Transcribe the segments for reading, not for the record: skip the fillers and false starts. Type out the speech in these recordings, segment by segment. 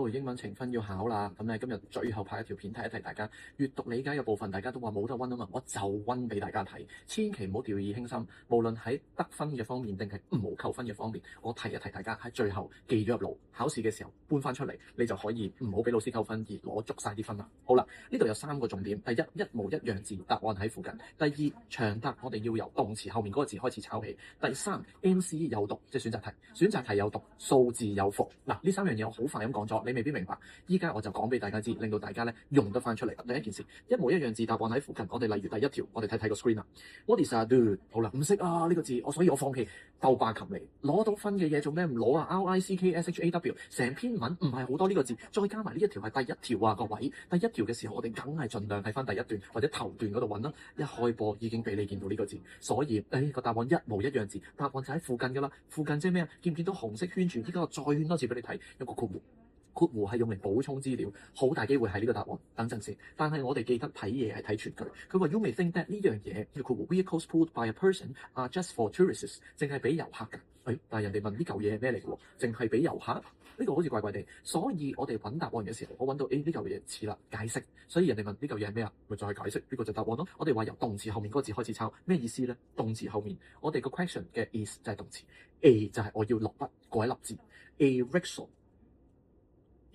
好，英文呈分要考啦，咁咧今日最後拍一條片提一提大家閱讀理解嘅部分，大家都話冇得溫啊嘛，我就溫俾大家睇，千祈唔好掉以輕心。無論喺得分嘅方面定係唔好扣分嘅方面，我提一提大家喺最後記咗入腦，考試嘅時候搬翻出嚟，你就可以唔好俾老師扣分而攞足晒啲分啦。好啦，呢度有3個重點：第一，一模一樣字，答案喺附近；第二，長答我哋要由動詞後面嗰個字開始抄起；第三，MC 有讀，即係選擇題，選擇題有讀，數字有復。嗱，呢3樣嘢我好快咁講咗，你未必明白。依家我就講俾大家知，令到大家咧用得翻出嚟。第一件事，一模一樣字，答案喺附近。我哋例如第一條，我哋睇睇個 screen 啦。What is a dude？ 好啦，唔識啊呢個字，所以我放棄。鬥霸琴嚟，攞到分嘅嘢做咩唔攞啊 ？RICKSHAW 成篇文唔係好多呢個字，再加埋呢一條係第一條啊各位。第一條嘅時候，我哋梗係盡量睇翻第一段或者頭段嗰度揾啦。一開播已經俾你見到呢個字，所以個答案一模一樣字，答案就喺附近噶啦。附近即係咩啊？見唔見到紅色圈住？依家我再圈多次俾你睇，有個括弧。括弧係用嚟補充資料，好大機會係呢個答案。等陣先，但係我哋記得睇嘢係睇全句。佢話 You may think that 呢樣嘢叫括弧 vehicles pulled by a person are just for tourists， 淨係俾遊客㗎。但係人哋問呢嚿嘢係咩嚟㗎喎？淨係俾遊客？呢個好似怪怪地。所以我哋揾答案嘅時候，我揾到呢嚿嘢似啦，解釋。所以人哋問呢嚿嘢係咩啊？咪就係解釋，呢個就答案咯。我哋話由動詞後面嗰個字開始抄，咩意思咧？動詞後面，我哋個 question 嘅 is 就係動詞 ，a 就係我要落筆改立字 ，a rickshaw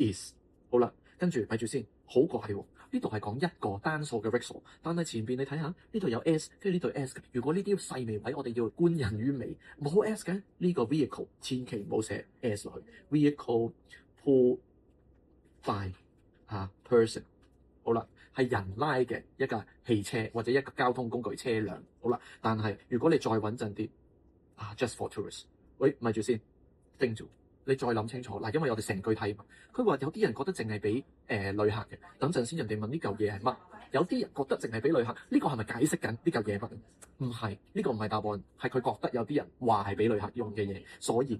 is 好啦，跟住咪住先，好怪喎！呢度係講一個單數嘅 rickshaw， 但係前邊你睇下呢度有 s， 跟住呢度 s 嘅。如果呢啲細微位我哋要觀人於微，冇 s 嘅呢個 vehicle 千祈唔好寫 s 落去。vehicle pulled by a person， 好啦，係人拉嘅一架汽車或者一個交通工具車輛。好啦，但係如果你再穩陣啲，just for tourists， 喂，咪住先，盯住。你再諗清楚嗱，因為我哋成句睇嘛，佢話有啲人覺得淨係俾旅客嘅，等陣先人哋問呢嚿嘢係乜，有啲人覺得淨係俾旅客，呢個係咪解釋緊呢嚿嘢乜？唔係，呢個唔係答案，係佢覺得有啲人話係俾旅客用嘅嘢，所以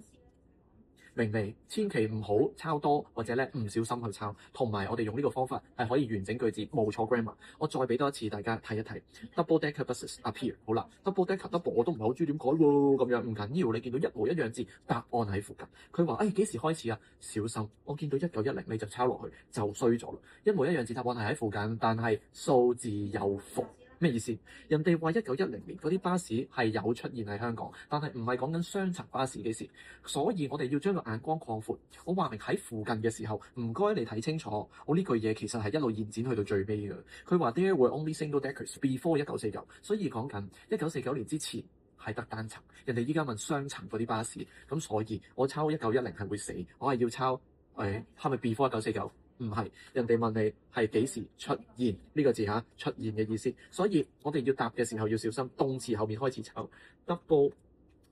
明未？千祈唔好抄多或者咧唔小心去抄，同埋我哋用呢個方法係可以完整句子冇錯 grammar。我再俾多一次大家睇一睇 double decker buses appear。好啦 double decker double 我都唔係好知點改喎，咁樣唔緊要，你見到一模一樣字，答案喺附近。佢話幾時開始啊？小心，我見到1910你就抄落去就衰咗啦。一模一樣字，答案係喺附近，但係數字有復。咩意思？人哋話1910年嗰啲巴士係有出現喺香港，但係唔係講緊雙層巴士嘅事，所以我哋要將個眼光擴闊。我話明喺附近嘅時候，唔該你睇清楚，我呢句嘢其實係一路延展去到最尾嘅。佢話 There were only single deckers before 1949，所以講緊1949年之前係得單層。人哋依家問雙層嗰啲巴士，咁所以我抄1910係會死，我係要抄係咪 before 1949？唔係，人哋問你係幾時出現呢個字嚇，出現嘅意思，所以我哋要答嘅時候要小心，動詞後面開始抄 double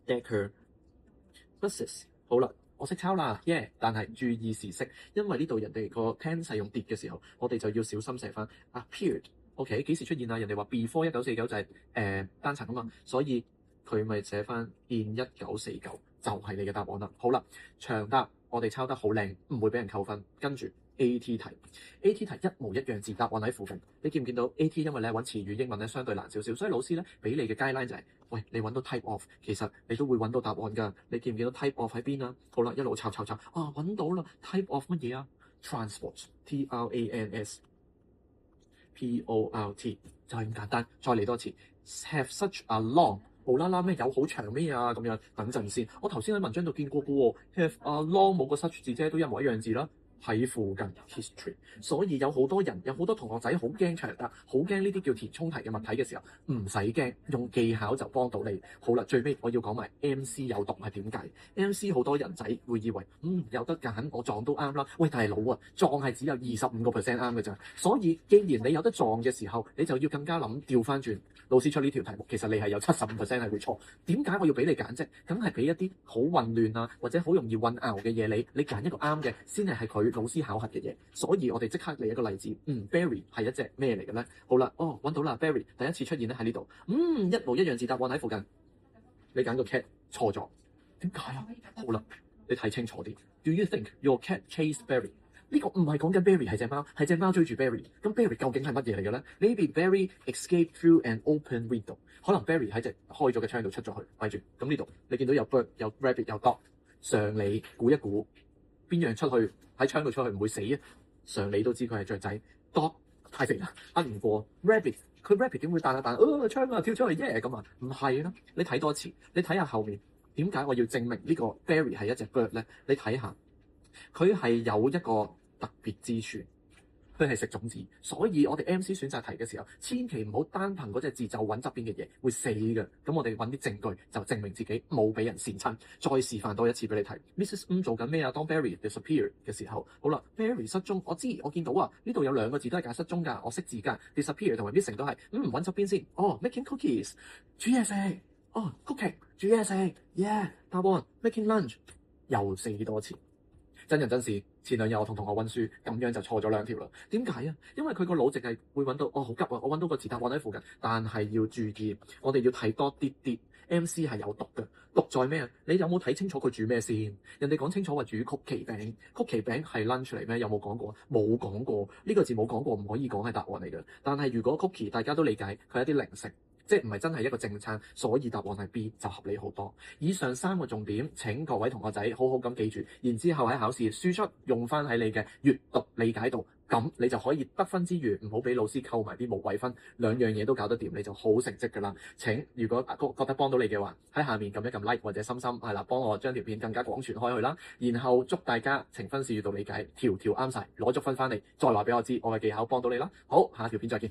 decker buses。好啦，我識抄啦但係注意時識，因為呢度人哋個 tense 係用跌嘅時候，我哋就要小心寫翻 appeared。OK， 幾時出現啊？人哋話 before 1949就係單層啊嘛，所以佢咪寫翻 in 1949就係你嘅答案啦。好啦，長答我哋抄得好靚，唔會俾人扣分，跟住。AT 題一模一樣字，答案喺附近。你見唔見到 AT？ 因為咧揾詞語英文咧相對難少少，所以老師咧俾你嘅 guideline 就係，喂，你揾到 type of， 其實你都會揾到答案㗎。你見唔見到 type of 喺邊啊？好啦，一路抄揾到啦。type of 乜嘢啊？transport TRANSPORT 就係咁簡單。再嚟多次 have such a long， 無啦啦咩有好長咩啊咁樣？等陣先，我頭先喺文章度見過嘅喎 have a long 冇個 such 字啫，都一模一樣字啦。喺附近 history， 所以有好多人，有好多同學仔好驚長答，好驚呢啲叫填充題嘅物體嘅時候，唔使驚，用技巧就幫到你。好啦，最尾我要講埋 MC 有讀係點解 ？MC 好多人仔會以為有得揀，我撞都啱啦。喂，大佬啊，撞係只有25% 啱嘅咋，所以既然你有得撞嘅時候，你就要更加諗調翻轉。老師出呢條題目，其實你係有75% 係會錯。點解我要俾你揀啫？梗係俾一啲好混亂啊，或者好容易混淆嘅嘢你揀一個啱嘅，先係佢老師考核嘅嘢。所以我哋即刻嚟一個例子。Berry 係一隻咩嚟嘅咧？好啦，揾到啦 ，Berry 第一次出現咧喺呢度。一模一樣字，答案喺附近。你揀個 cat 錯咗，點解啊？好啦，你睇清楚啲。Do you think your cat chased Berry？呢個唔係講緊 Berry 係隻貓，係隻貓追住 Berry。咁 Berry 究竟係乜嘢嚟嘅咧 ？Maybe Berry escaped through an open window。可能 Berry 喺隻開咗嘅窗度出咗去。咪住，咁呢度你見到有 bird、有 rabbit、有 dog。常理估一估邊樣出去喺窗度出去唔會死啊？常理都知佢係雀仔。dog 太肥啦，呃唔過。rabbit 佢 rabbit 點會彈下彈？窗啊跳出嚟耶咁啊？唔係啦，你睇多次，你睇下後面點解我要證明呢個 berry 係一隻 bird 咧？你睇下佢係有一個特別之處。佢係食種子，所以我哋 MC 選擇題嘅時候，千祈唔好單憑嗰隻字就揾側邊嘅嘢，會死嘅。咁我哋揾啲證據就證明自己冇俾人跣親。再示範多一次俾你睇。Mrs. 做緊咩啊？當 Barry disappear 嘅時候，好啦 ，Barry 失蹤，我見到啊，呢度有兩個字都係解失蹤㗎，我識字㗎。disappear 同埋 missing 都係，揾側邊先。making cookies 煮嘢食。cooking 煮嘢食。yeah 答案 making lunch 又試多次。真人真事，前兩日我同同學温書，咁樣就錯咗2條啦。點解啊？因為佢個腦淨係會揾到，好急啊！我揾到個字答案喺附近，但係要注意，我哋要睇多啲啲。MC 係有毒嘅，毒在咩啊？你有冇睇清楚佢煮咩先？人哋講清楚話煮曲奇餅，曲奇餅係 lunch 嚟咩？有冇講過？冇講過，呢個字冇講過，唔可以講係答案嚟嘅。但係如果 cookie 大家都理解佢係一啲零食。即係唔係真係一個正餐，所以答案係 B 就合理好多。以上3個重點請各位同學仔好好咁記住，然之後喺考試輸出用翻喺你嘅閱讀理解度，咁你就可以得分之餘唔好俾老師扣埋啲無謂分，2樣嘢都搞得掂，你就好成績㗎啦。請如果覺得幫到你嘅話，喺下面撳一撳 like 或者心心係啦，幫我將條片更加廣傳開去啦。然後祝大家呈分試閱讀理解條條啱晒，攞足分翻嚟，再話俾我知我嘅技巧幫到你啦。好，下條片再見。